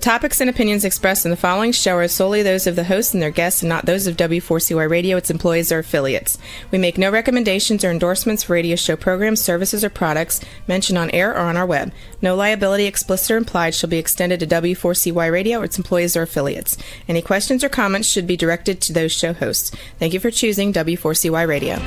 topics and opinions expressed in the following show are solely those of the host and their guests and not those of W4CY Radio, its employees, or affiliates. We make no recommendations or endorsements for radio show programs, services, or products mentioned on air or on our web. No liability, explicit or implied, shall be extended to W4CY Radio or its employees or affiliates. Any questions or comments should be directed to those show hosts. Thank you for choosing W4CY Radio.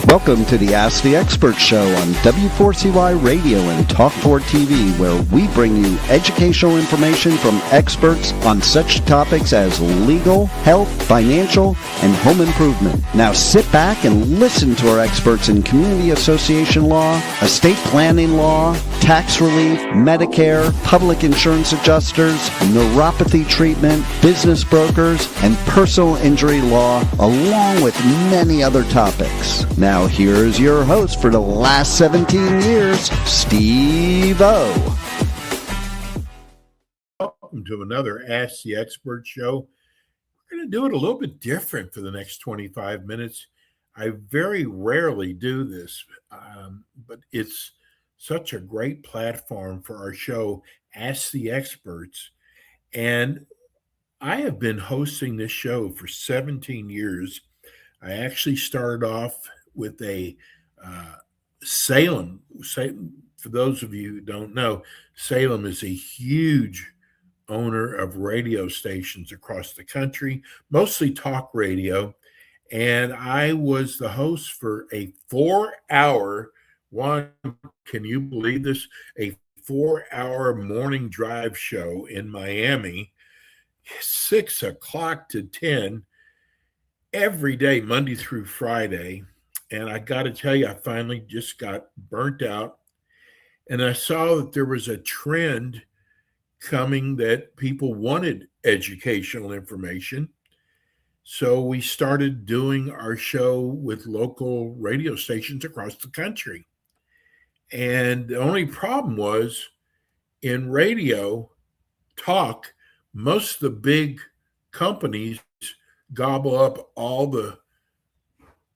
Welcome to the Ask the Expert Show on W4CY Radio and Talk4 TV, where we bring you educational information from experts on such topics as legal, health, financial, and home improvement. Now sit back and listen to our experts in community association law, estate planning law, tax relief, Medicare, public insurance adjusters, neuropathy treatment, business brokers, and personal injury law, along with many other topics. Now here's your host for the last 17 years, Steve O. Welcome to another Ask the Expert show. We're going to do it a little bit different for the next 25 minutes. I very rarely do this, but it's such a great platform for our show, Ask the Experts. And I have been hosting this show for 17 years. I actually started off with a Salem. For those of you who don't know, Salem is a huge owner of radio stations across the country, mostly talk radio. And I was the host for a 4-hour can you believe this? A 4-hour morning drive show in Miami, 6 o'clock to 10, every day, Monday through Friday. And I got to tell you, I finally just got burnt out. And I saw that there was a trend coming that people wanted educational information. So we started doing our show with local radio stations across the country. And the only problem was in radio talk, most of the big companies gobble up all the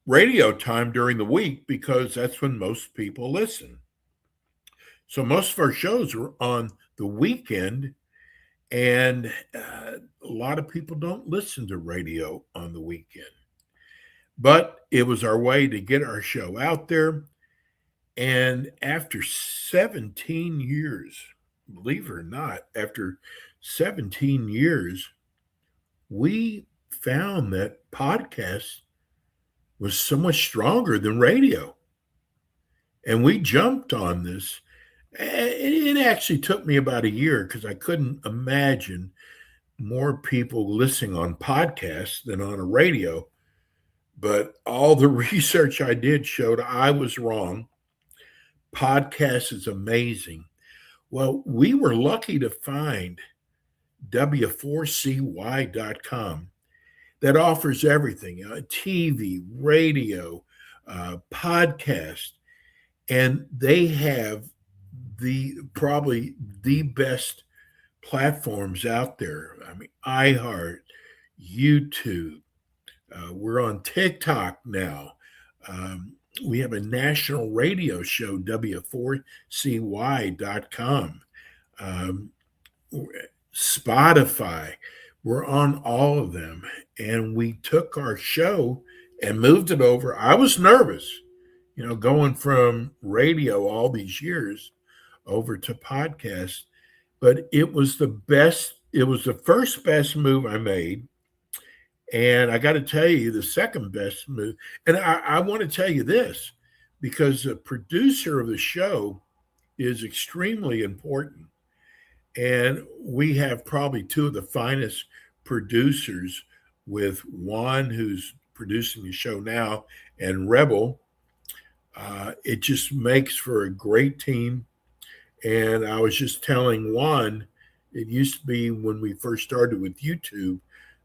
radio time during the week because that's when most people listen. So most of our shows were on the weekend, and a lot of people don't listen to radio on the weekend. But it was our way to get our show out there. And after 17 years, believe it or not, after 17 years, we found that podcasts was so much stronger than radio. And we jumped on this. It actually took me about a year because I couldn't imagine more people listening on podcasts than on a radio. But all the research I did showed I was wrong. Podcast is amazing. Well, we were lucky to find W4CY.com that offers everything, TV, radio, podcast, and they have probably the best platforms out there. I mean, iHeart, YouTube, we're on TikTok now. We have a national radio show, W4CY.com, Spotify. We're on all of them. And we took our show and moved it over. I was nervous, going from radio all these years over to podcast, but it was the best. It was the first best move I made. And I got to tell you, the second best move, and I want to tell you this, because the producer of the show is extremely important. And we have probably two of the finest producers with Juan, who's producing the show now, and Rebel. It just makes for a great team. And I was just telling Juan, it used to be when we first started with YouTube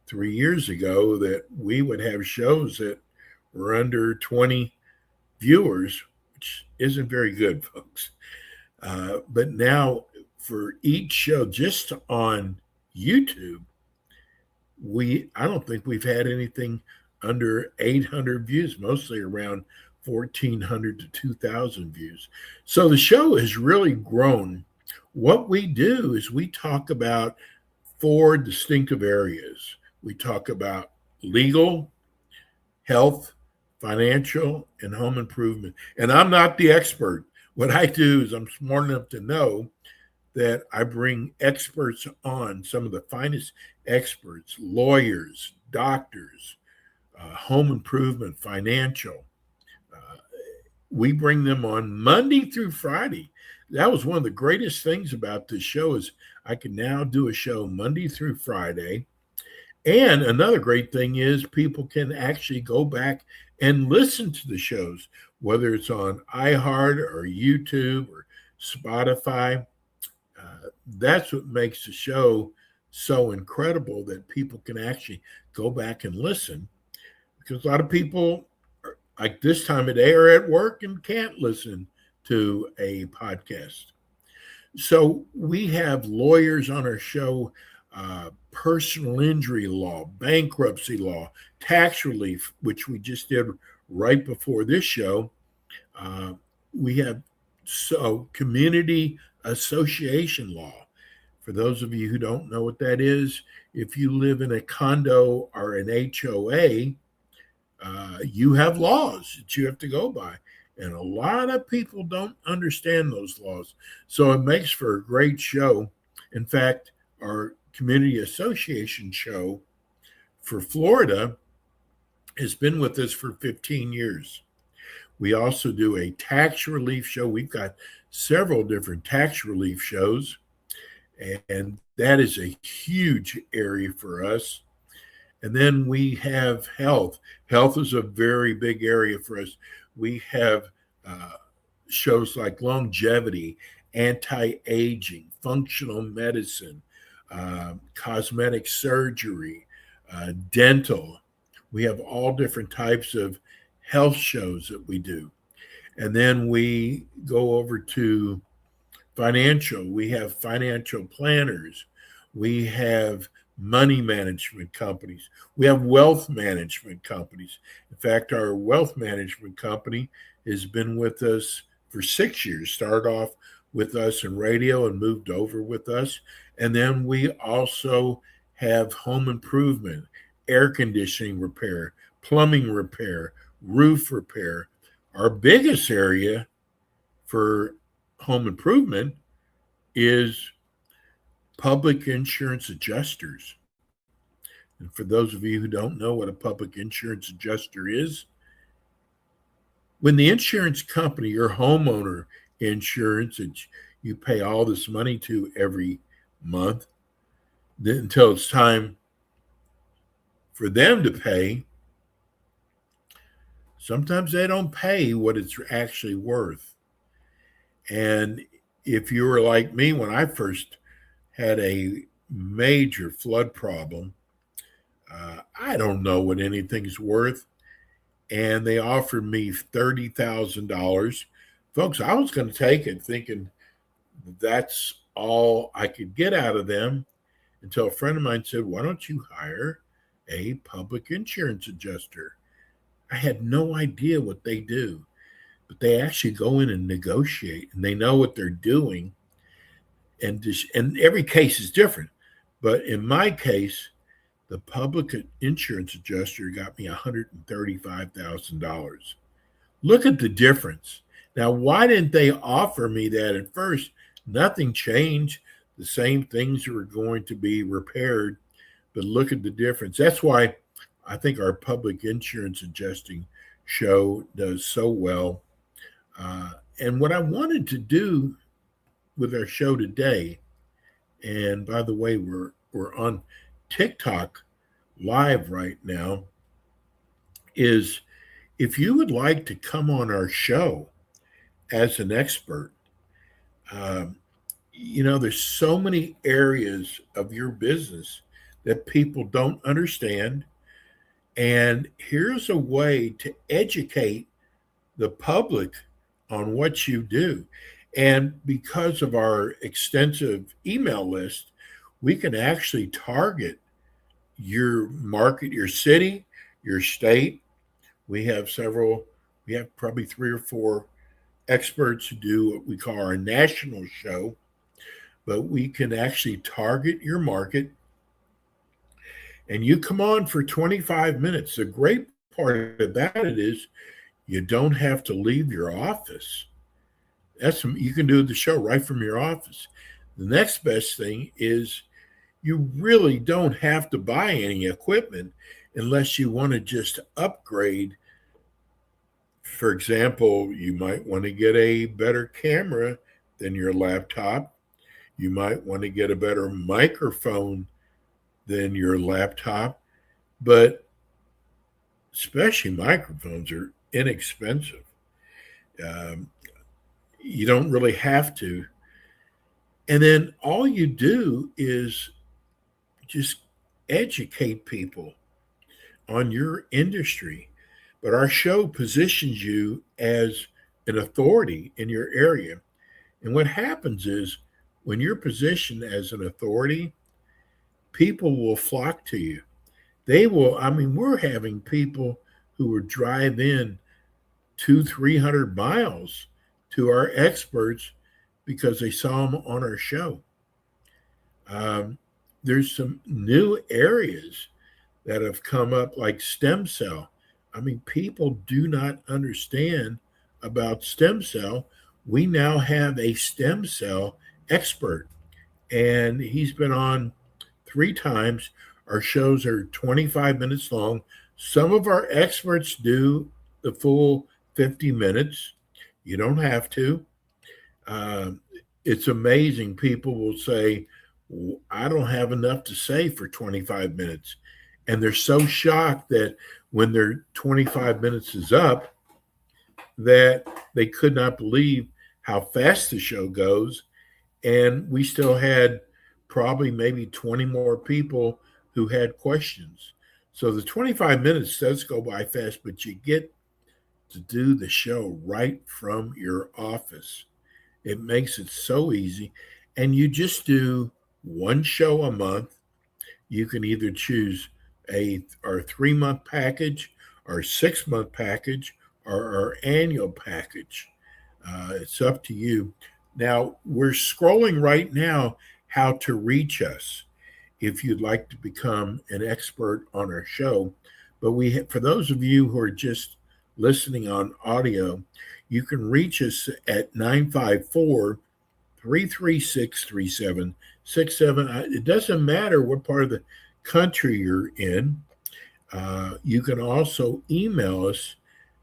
3 years ago that we would have shows that were under 20 viewers, which isn't very good, folks. But now for each show just on YouTube, I don't think we've had anything under 800 views, mostly around 1,400 to 2,000 views. So the show has really grown. What we do is we talk about four distinctive areas. We talk about legal, health, financial, and home improvement. And I'm not the expert. What I do is I'm smart enough to know that I bring experts on, some of the finest experts, lawyers, doctors, home improvement, financial. We bring them on Monday through Friday. That was one of the greatest things about this show is I can now do a show Monday through Friday. And another great thing is people can actually go back and listen to the shows, whether it's on iHeart or YouTube or Spotify. That's what makes the show so incredible, that people can actually go back and listen, because a lot of people like this time of day are at work and can't listen to a podcast. So we have lawyers on our show, personal injury law, bankruptcy law, tax relief, which we just did right before this show. We have community association law. For those of you who don't know what that is, if you live in a condo or an HOA, you have laws that you have to go by. And a lot of people don't understand those laws. So it makes for a great show. In fact, our community association show for Florida has been with us for 15 years. We also do a tax relief show. We've got several different tax relief shows, and that is a huge area for us. And then we have health. Health is a very big area for us. We have shows like longevity, anti-aging, functional medicine, cosmetic surgery, dental. We have all different types of health shows that we do. And then we go over to financial. We have financial planners. We have money management companies. We have wealth management companies. In fact, our wealth management company has been with us for 6 years, started off with us in radio and moved over with us. And then we also have home improvement, air conditioning repair, plumbing repair, roof repair. Our biggest area for home improvement is public insurance adjusters. And for those of you who don't know what a public insurance adjuster is, when the insurance company, your homeowner insurance that you pay all this money to every month, until it's time for them to pay, sometimes they don't pay what it's actually worth. And if you were like me when I first had a major flood problem, I don't know what anything's worth. And they offered me $30,000. Folks, I was going to take it thinking that's all I could get out of them, until a friend of mine said, why don't you hire a public insurance adjuster? I had no idea what they do, but they actually go in and negotiate, and they know what they're doing. And every case is different. But in my case, the public insurance adjuster got me $135,000. Look at the difference. Now, why didn't they offer me that at first? Nothing changed. The same things were going to be repaired, but look at the difference. That's why I think our public insurance adjusting show does so well. And what I wanted to do with our show today, and by the way, we're on TikTok live right now, is if you would like to come on our show as an expert, there's so many areas of your business that people don't understand. And here's a way to educate the public on what you do. And because of our extensive email list, we can actually target your market, your city, your state. We have We have probably 3 or 4 experts who do what we call our national show, but we can actually target your market. And you come on for 25 minutes. The great part about it is you don't have to leave your office. You can do the show right from your office. The next best thing is you really don't have to buy any equipment unless you want to just upgrade. For example, you might want to get a better camera than your laptop. You might want to get a better microphone than your laptop, but especially microphones are inexpensive. You don't really have to. And then all you do is just educate people on your industry. But our show positions you as an authority in your area. And what happens is when you're positioned as an authority, people will flock to you. They will, we're having people who will drive in 200-300 miles to our experts because they saw them on our show. There's some new areas that have come up like stem cell. People do not understand about stem cell. We now have a stem cell expert, and he's been on 3 times. Our shows are 25 minutes long. Some of our experts do the full 50 minutes. You don't have to. It's amazing. People will say, I don't have enough to say for 25 minutes. And they're so shocked that when their 25 minutes is up, that they could not believe how fast the show goes. And we still had probably maybe 20 more people who had questions. So the 25 minutes does go by fast, but you get to do the show right from your office. It makes it so easy. And you just do one show a month. You can either choose our 3-month package, our 6-month package, or our annual package. It's up to you. Now, we're scrolling right now how to reach us if you'd like to become an expert on our show. But for those of you who are just listening on audio, you can reach us at 954-336-3767. It doesn't matter what part of the country you're in. You can also email us.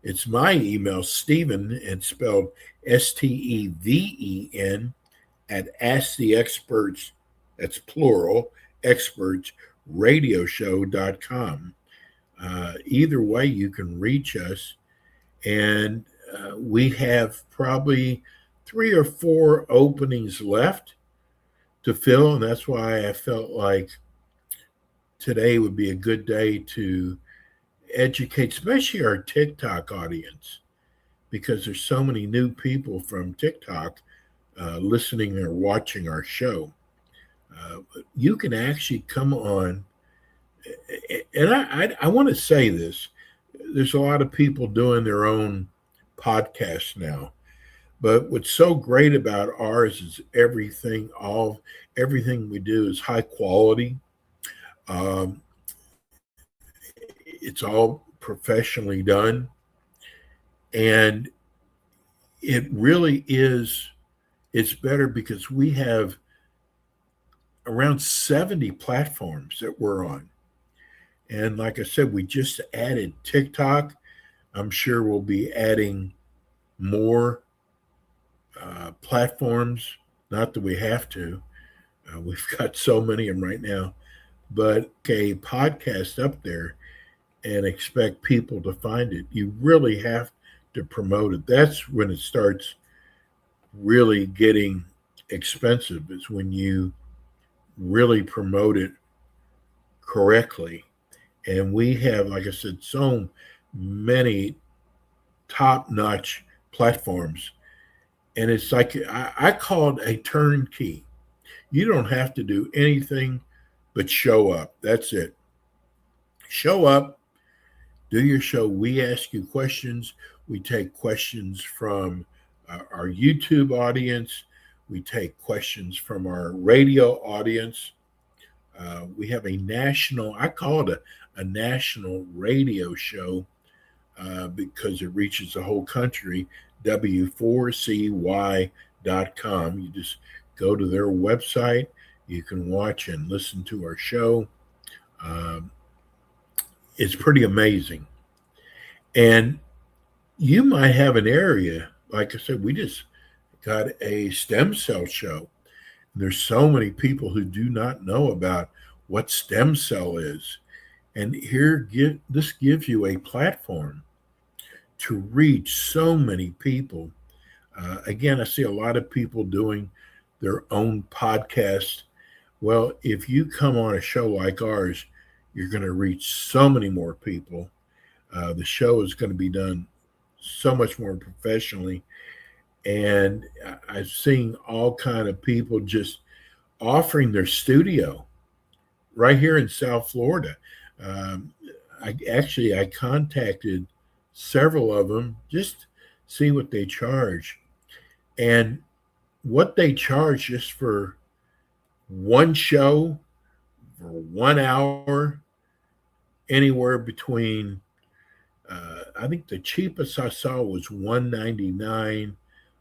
It's my email, Stephen, and spelled Steven, at AskTheExperts, that's plural, expertsradioshow.com. Either way, you can reach us. And we have probably 3 or 4 openings left to fill. And that's why I felt like today would be a good day to educate, especially our TikTok audience, because there's so many new people from TikTok listening or watching our show. You can actually come on, and I want to say this. There's a lot of people doing their own podcasts now, but what's so great about ours is everything we do is high quality. It's all professionally done, and it really is. It's better because we have around 70 platforms that we're on. And like I said, we just added TikTok. I'm sure we'll be adding more platforms. Not that we have to. We've got so many of them right now. But a podcast up there and expect people to find it. You really have to promote it. That's when it starts really getting expensive, is when you really promote it correctly. And we have, like I said, so many top-notch platforms. And it's like, I call it a turnkey. You don't have to do anything but show up. That's it. Show up, do your show. We ask you questions. We take questions from our YouTube audience. We take questions from our radio audience. We have a national, I call it a national radio show because it reaches the whole country, W4CY.com. You just go to their website. You can watch and listen to our show. It's pretty amazing. And you might have an area, like I said, we just got a stem cell show. There's so many people who do not know about what stem cell is. And this gives you a platform to reach so many people. Again, I see a lot of people doing their own podcast. Well, if you come on a show like ours, you're going to reach so many more people. The show is going to be done so much more professionally. And I've seen all kind of people just offering their studio right here in South Florida. I contacted several of them just see what they charge. And what they charge just for one show for 1 hour, anywhere between I think the cheapest I saw was $199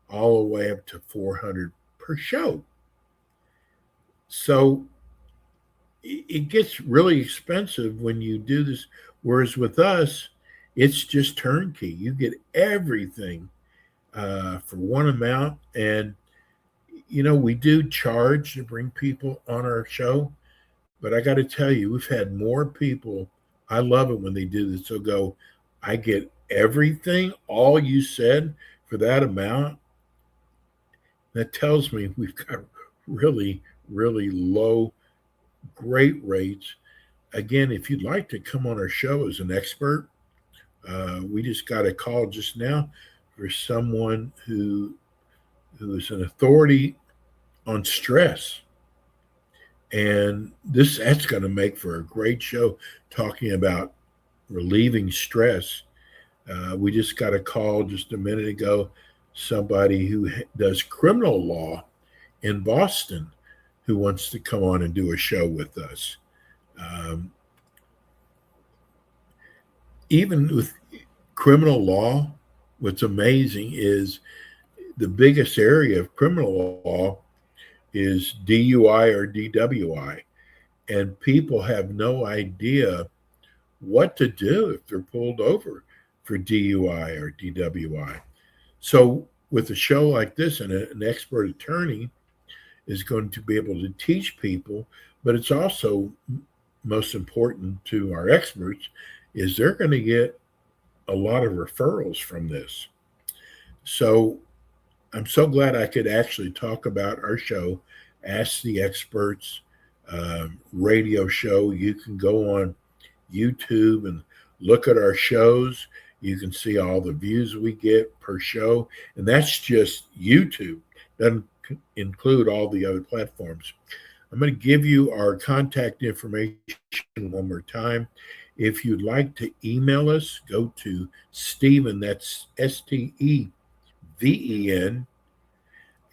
all the way up to $400 per show. So it gets really expensive when you do this. Whereas with us, it's just turnkey. You get everything for one amount. And, we do charge to bring people on our show. But I got to tell you, we've had more people. I love it when they do this. They'll go, I get everything, all you said for that amount. That tells me we've got really, really low, great rates. Again, if you'd like to come on our show as an expert, we just got a call just now for someone who is an authority on stress. And that's going to make for a great show talking about relieving stress. We just got a call just a minute ago, somebody who does criminal law in Boston who wants to come on and do a show with us. Even with criminal law, what's amazing is the biggest area of criminal law is DUI or DWI. And people have no idea what to do if they're pulled over for DUI or DWI. So with a show like this, and an expert attorney is going to be able to teach people, but it's also most important to our experts is they're going to get a lot of referrals from this. So I'm so glad I could actually talk about our show, Ask the Experts radio show. You can go on YouTube and look at our shows. You can see all the views we get per show. And that's just YouTube. Doesn't include all the other platforms. I'm going to give you our contact information one more time. If you'd like to email us, go to Steven, that's Steven,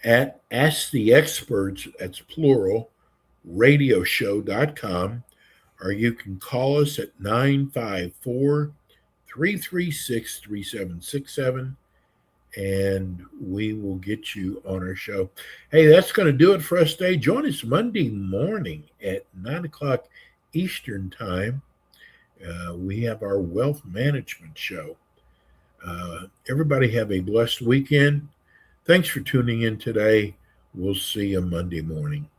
at AskTheExperts, that's plural, radioshow.com, or you can call us at 954-336-3767, and we will get you on our show. Hey, that's going to do it for us today. Join us Monday morning at 9 o'clock Eastern Time. We have our wealth management show. Everybody have a blessed weekend. Thanks for tuning in today. We'll see you Monday morning.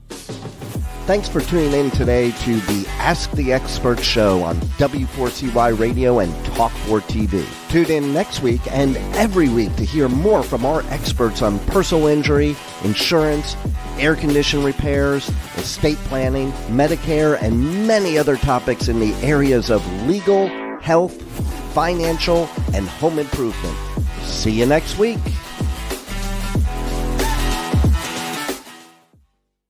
Thanks for tuning in today to the Ask the Expert show on W4CY Radio and Talk4 TV. Tune in next week and every week to hear more from our experts on personal injury, insurance, air condition repairs, estate planning, Medicare, and many other topics in the areas of legal, health, financial, and home improvement. See you next week.